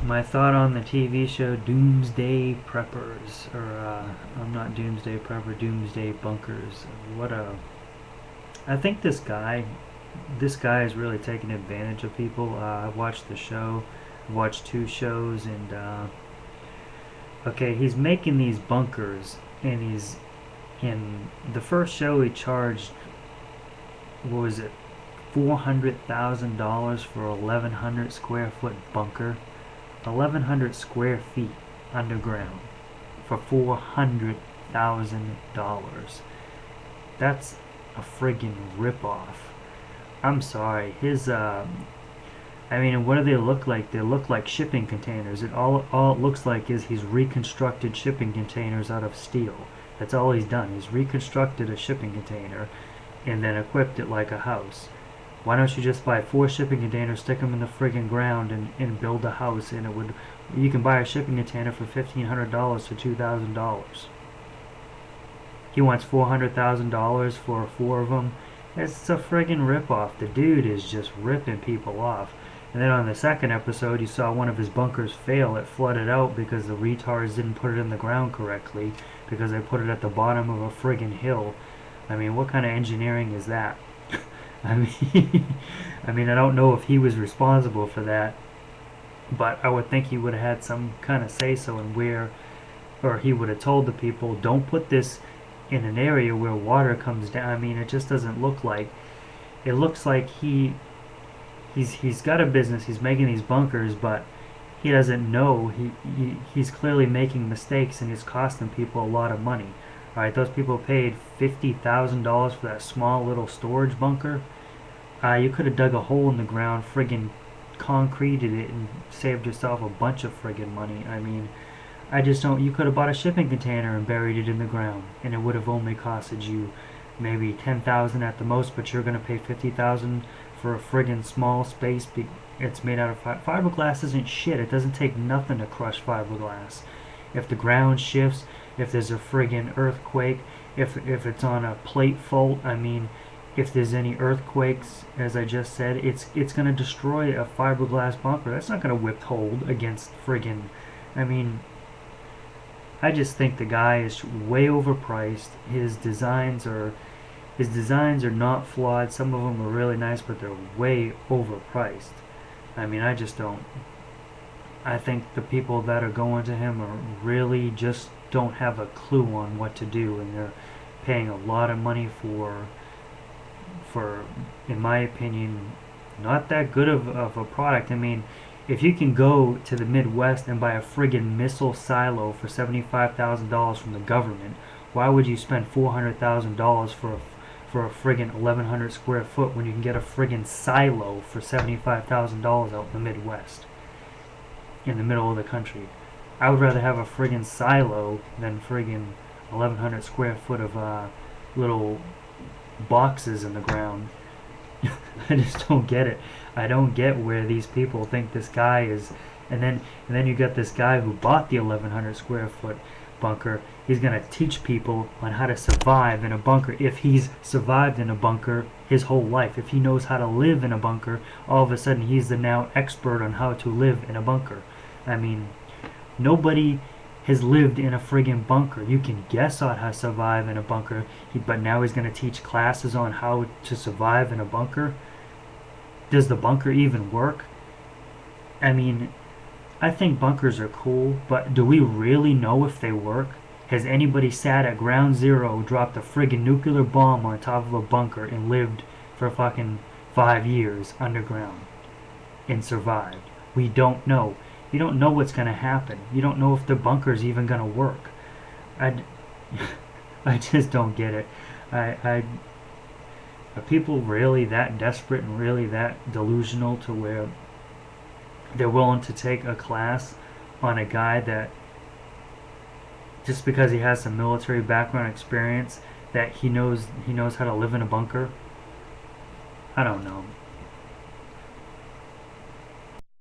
My thought on the TV show Doomsday Preppers, or I'm not Doomsday Prepper, Doomsday Bunkers. What a, I think this guy is really taking advantage of people. I watched the show, I watched two shows, and okay, he's making these bunkers, and he's in the first show he charged, what was it, $400,000 for a 1,100 square foot bunker. 1,100 square feet underground for $400,000. That's a friggin' ripoff. I'm sorry. I mean, what do they look like? They look like shipping containers. All it looks like is he's reconstructed shipping containers out of steel. That's all he's done. He's reconstructed a shipping container and then equipped it like a house. Why don't you just buy 4 shipping containers, stick them in the friggin' ground, and build a house? And it would, you can buy a shipping container for $1,500 to $2,000. He wants $400,000 for 4 of them. It's a friggin' ripoff. The dude is just ripping people off. And then on the second episode, you saw one of his bunkers fail. It flooded out because the retards didn't put it in the ground correctly, because they put it at the bottom of a friggin' hill. I mean, what kind of engineering is that? I mean, I don't know if he was responsible for that, but I would think he would have had some kind of say so in where, or he would have told the people, don't put this in an area where water comes down. I mean, it just doesn't look like. It looks like he's got a business. He's making these bunkers, but he doesn't know. He's clearly making mistakes, and he's costing people a lot of money. All right, those people paid $50,000 for that small little storage bunker. You could have dug a hole in the ground, friggin' concreted it, and saved yourself a bunch of friggin' money. I mean, I just don't. You could have bought a shipping container and buried it in the ground, and it would have only costed you maybe 10,000 at the most. But you're gonna pay 50,000 for a friggin' small space. It's made out of fiberglass. Isn't shit. It doesn't take nothing to crush fiberglass. If the ground shifts, if there's a friggin' earthquake, if it's on a plate fault, I mean, if there's any earthquakes, as I just said, it's gonna destroy a fiberglass bunker. That's not gonna withhold against friggin'. I mean, I just think the guy is way overpriced. His designs are not flawed. Some of them are really nice, but they're way overpriced. I mean, I just don't. I think the people that are going to him are really just don't have a clue on what to do, and they're paying a lot of money for, in my opinion, not that good of a product. I mean, if you can go to the Midwest and buy a friggin' missile silo for $75,000 from the government, why would you spend $400,000 for a friggin' 1,100 square foot when you can get a friggin' silo for $75,000 out in the Midwest, in the middle of the country? I would rather have a friggin' silo than friggin' 1,100 square foot of little boxes in the ground. I just don't get it. I don't get where these people think this guy is. And then you got this guy who bought the 1,100 square foot bunker. He's gonna teach people on how to survive in a bunker. If he's survived in a bunker his whole life, if he knows how to live in a bunker, all of a sudden he's the now expert on how to live in a bunker. I mean, nobody has lived in a friggin' bunker. You can guess on how to survive in a bunker, but now he's going to teach classes on how to survive in a bunker. Does the bunker even work? I mean, I think bunkers are cool, but do we really know if they work? Has anybody sat at ground zero, dropped a friggin' nuclear bomb on top of a bunker, and lived for fucking 5 years underground and survived? We don't know. You don't know what's going to happen. You don't know if the bunker's even going to work. I, I just don't get it. Are people really that desperate and really that delusional to where they're willing to take a class on a guy that, just because he has some military background experience, that he knows how to live in a bunker? I don't know.